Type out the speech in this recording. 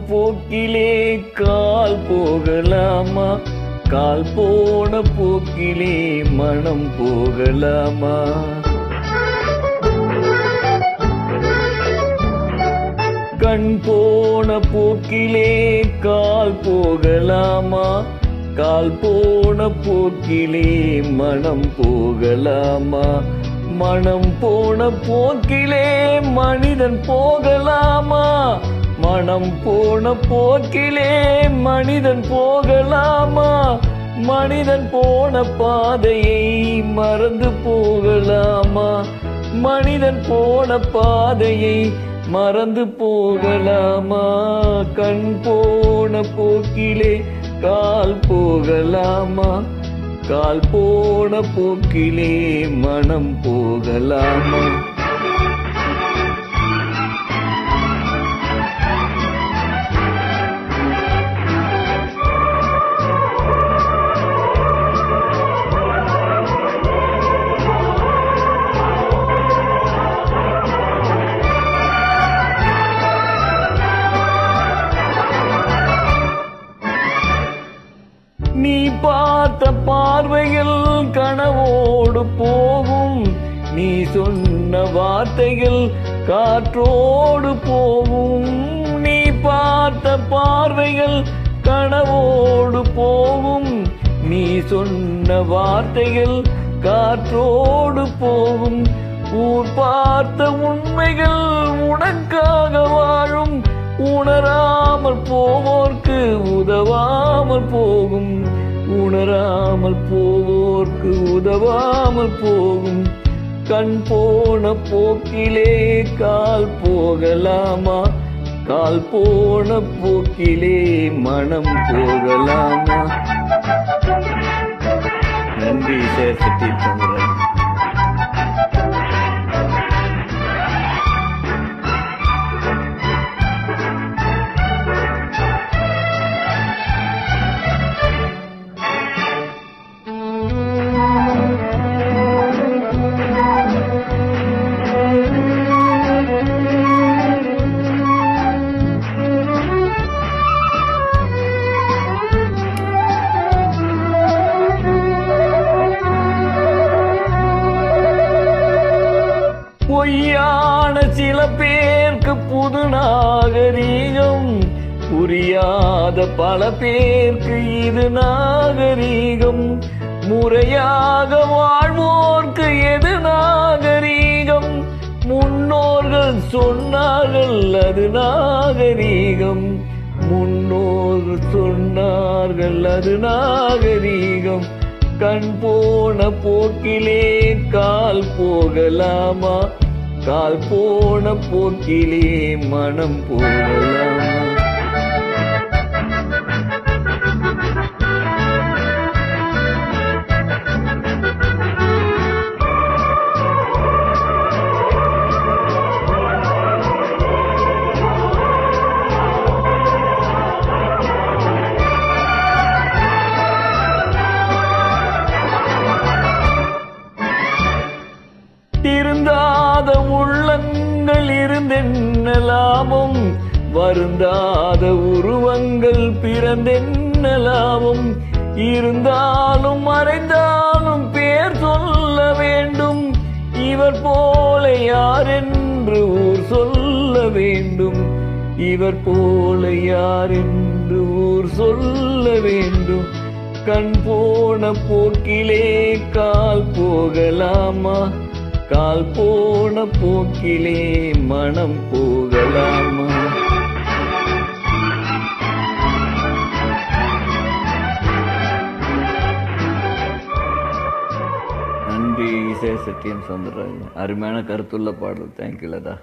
போக்கிலே கால் போகலாமா? கால் போன போக்கிலே மனம் போகலாமா? கண் போன போக்கிலே கால் போகலாமா? கால் போன போக்கிலே மனம் போகலாமா? மனம் போன போக்கிலே மனிதன் போகலாமா? மனம் போன போக்கிலே மனிதன் போகலாமா? மனிதன் போன பாதையை மறந்து போகலாமா? மனிதன் போன பாதையை மறந்து போகலாமா? கண் போன போக்கிலே கால் போகலாமா? கால் போன போக்கிலே மனம் போகலாமா? நீ பார்த்த பார்வைகள் கனவோடு போகும். நீ சொன்ன வார்த்தைகள் காற்றோடு போகும். நீ பார்த்த பார்வைகள் கனவோடு போகும். நீ சொன்ன வார்த்தைகள் காற்றோடு போகும். ஊர் பார்த்த உண்மைகள் உனக்காக வாழும். உணராமல் போவோர்க்கு உதவாமல் போகும். உணராமல் போவோர்க்கு உதவாமல் போகும். கண் போன போக்கிலே கால் போகலாமா? கால் போன போக்கிலே மனம் போகலாமா? நன்றி சேர்த்து தங்குறேன். பொய்யான சில பேருக்கு புது நாகரீகம். புரியாத பல பேருக்கு இது நாகரீகம். முறையாக வாழ்வோர்க்கு எது நாகரீகம்? முன்னோர்கள் சொன்னார்கள் அது நாகரீகம். முன்னோர்கள் சொன்னார்கள் அது நாகரீகம். கண் போன போக்கிலே கால் போகலாமா? கால் போன போக்கிலே மனம் போகலாமா? திருந்தாத உள்ளங்கள் இருந்தென்ன லாபம்? வருந்தாத உருவங்கள் பிறந்தென்ன லாபம்? இருந்தாலும் மறைந்தாலும் பேர் சொல்ல வேண்டும். இவர் போல யார் என்று ஊர் சொல்ல வேண்டும். இவர் போல யார் என்று ஊர் சொல்ல வேண்டும். கண் போன போக்கிலே கால் போகலாமா? கால் போன போக்கிலே மனம் போகலாமா? நன்றி இசை சத்தியம் சந்திரராஜன். அருமையான கருத்துள்ள பாடல். தேங்க்யூ லதா.